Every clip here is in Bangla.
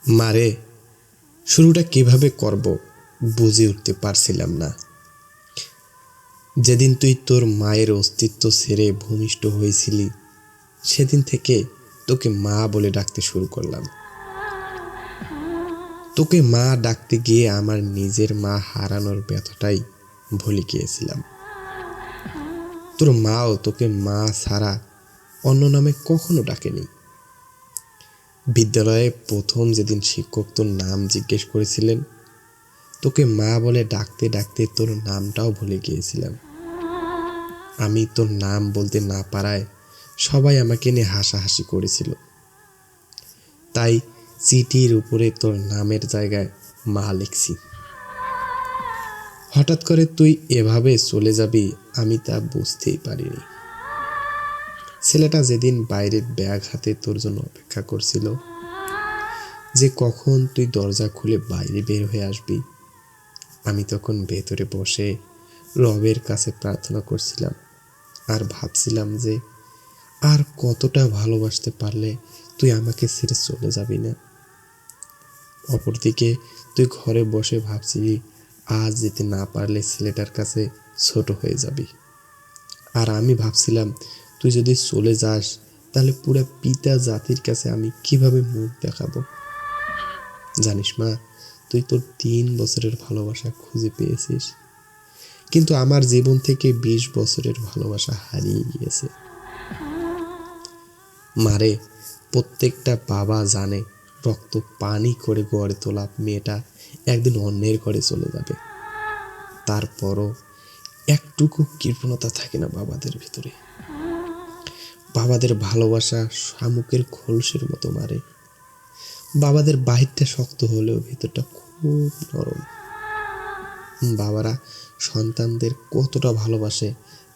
মারে, শুরুটা কিভাবে করব বুঝে উঠতে পারছিলাম না। যেদিন তুই তোর মায়ের অস্তিত্ব ছেড়ে ভূমিষ্ঠ হয়েছিলি, সেদিন থেকে তোকে মা বলে ডাকতে শুরু করলাম। তোকে মা ডাকতে গিয়ে আমার নিজের মা হারানোর ব্যথাটাই ভুলে গিয়েছিলাম। তোর মাও তোকে মা ছাড়া অন্য নামে কখনো ডাকেনি। বিদ্যালয়ে প্রথম যেদিন শিক্ষক তোর নাম জিজ্ঞেস করেছিলেন, তোকে মা বলে ডাকতে ডাকতে তোর নামটাও ভুলে গিয়েছিলাম। আমি তোর নাম বলতে না পারায় সবাই আমাকে নিয়ে হাসাহাসি করেছিল। তাই চিঠির উপরে তোর নামের জায়গায় মা লিখছি। হঠাৎ করে তুই এভাবে চলে যাবি আমি তা বুঝতেই পারিনি। ছেলেটা যেদিন বাইরের ব্যাগ হাতে তোর জন্য অপেক্ষা করছিল, যে কখন তুই দরজা খুলে বাইরে বের হয়ে আসবি, আমি তখন ভেতরে বসে রবের কাছে প্রার্থনা করছিলাম আর ভাবছিলাম যে আর কতটা ভালোবাসতে পারলে তুই আমাকে ছেড়ে চলে যাবি না। অপরদিকে তুই ঘরে বসে ভাবছিলি আজ যেতে না পারলে ছেলেটার কাছে ছোট হয়ে যাবি। আর আমি ভাবছিলাম তুই যদি চলে যাস তাহলে পুরো পিতা জাতির কাছে আমি কিভাবে মুখ দেখাবো। জানিস মা, তুই তোর 3 বছরের ভালোবাসা খুঁজে পেয়েছিস, কিন্তু আমার জীবন থেকে 20 বছরের ভালোবাসা হারিয়ে গিয়েছে। মারে, প্রত্যেকটা বাবা জানে রক্ত পানি করে গড়ে তোলা মেয়েটা একদিন অন্যের ঘরে চলে যাবে। তারপরও একটুকু কৃপণতা থাকে না বাবাদের ভিতরে। বাবাদের ভালোবাসা শামুকের খোলসের মতো মারে। বাবাদের বাহিরটা শক্ত হলেও ভিতরটা খুব নরম। বাবারা সন্তানদের কতটা ভালোবাসে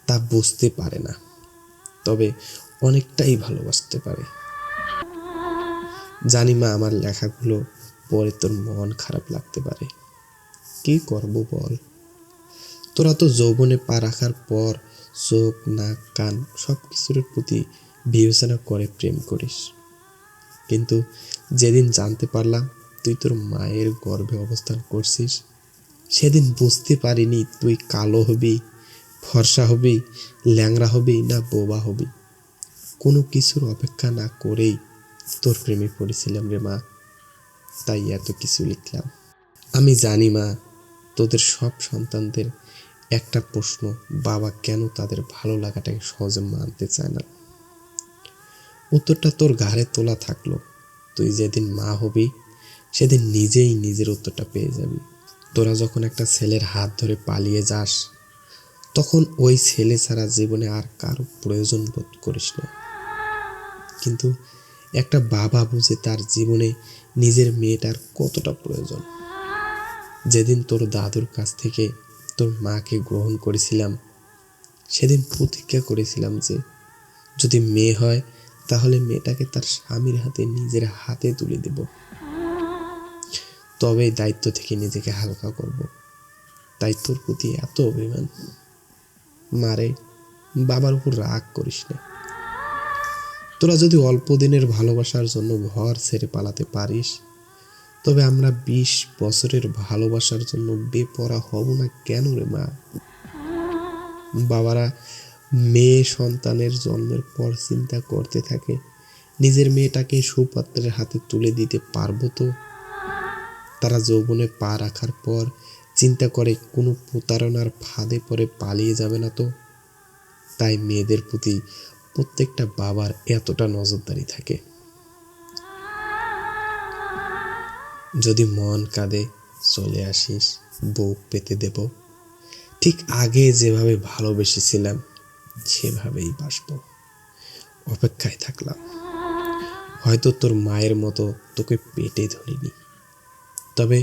তা বুঝতে পারে না, তবে অনেকটাই ভালোবাসতে পারে। জানি মা, আমার লেখাগুলো পরে তোর মন খারাপ লাগতে পারে। কি করব বল? তোরা তো যৌবনে পা রাখার পর চোখ, নাক, কান সব কিছুর প্রতি বিবেচনা করে প্রেম করিস, কিন্তু যেদিন জানতে পারলাম তুই তোর মায়ের গর্ভে অবস্থান করছিস, সেদিন বুঝতে পারিনি তুই কালো হবি, ফর্সা হবি, ল্যাংড়া হবি না বোবা হবি। কোনো কিছুর অপেক্ষা না করেই তোর প্রেমে পড়েছিলাম রে মা, তাই এত কিছু লিখলাম। আমি জানি মা, তোদের সব সন্তানদের একটা প্রশ্ন, বাবা কেন তাদের ভালো লাগাটাকে সহজে মানতে চায় না। উত্তরটা তোর ঘাড়ে তোলা থাকলো। তুই যেদিন মা হবি সেদিন নিজেই নিজের উত্তরটা পেয়ে যাবি। তোরা যখন একটা ছেলের হাত ধরে পালিয়ে যাস, তখন ওই ছেলে ছাড়া জীবনে আর কারো প্রয়োজন বোধ করিস না, কিন্তু একটা বাবা বুঝে তার জীবনে নিজের মেয়েটার কতটা প্রয়োজন। যেদিন তোর দাদুর কাছ থেকে তোর মাকে গ্রহণ করেছিলাম, সেদিন প্রতিজ্ঞা করেছিলাম যে যদি মেয়ে হয় তাহলে মেয়েটাকে তার স্বামীর হাতে নিজের হাতে তুলে দেব, তবে দায়িত্ব থেকে নিজেকে হালকা করব। তাই তোর প্রতি এত অভিমান। মারে, বাবার উপর রাগ করিস না। তোরা যদি অল্প দিনের ভালোবাসার জন্য ঘর ছেড়ে পালাতে পারিস, তবে আমরা 20 বছরের ভালোবাসার জন্য বেপরা হব না কেন রে মা? বাবারা মেয়ে সন্তানের জন্মের পর চিন্তা করতে থাকে নিজের মেয়েটাকে সুপাত্রের হাতে তুলে দিতে পারবো তো। তারা যৌবনে পা রাখার পর চিন্তা করে কোনো প্রতারণার ফাঁদে পড়ে পালিয়ে যাবে না তো। তাই মেয়েদের প্রতি প্রত্যেকটা বাবার এতটা নজরদারি থাকে। যদি মন কাঁদে চলে আসিস, বুক পেতে দেব। ঠিক আগে যেভাবে ভালোবেসেছিলাম সেভাবেই বাসবো। অপেক্ষায় থাকলাম। হয়তো তোর মায়ের মতো তোকে পেটে ধরিনি, তবে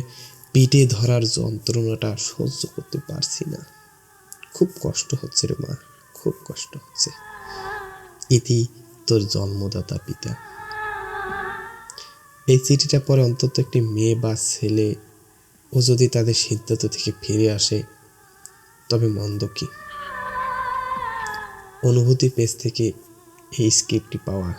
পেটে ধরার যন্ত্রণাটা সহ্য করতে পারছি না। খুব কষ্ট হচ্ছে রে মা, খুব কষ্ট হচ্ছে। ইতি তোর জন্মদাতা পিতা। এই চিঠিটা পরে অন্তত একটি মেয়ে বা ছেলে ও যদি তাদের সিদ্ধান্ত থেকে ফিরে আসে তবে মন্দ কি। অনুভূতি পেজ থেকে এই স্ক্রিপ্টটি পাওয়া।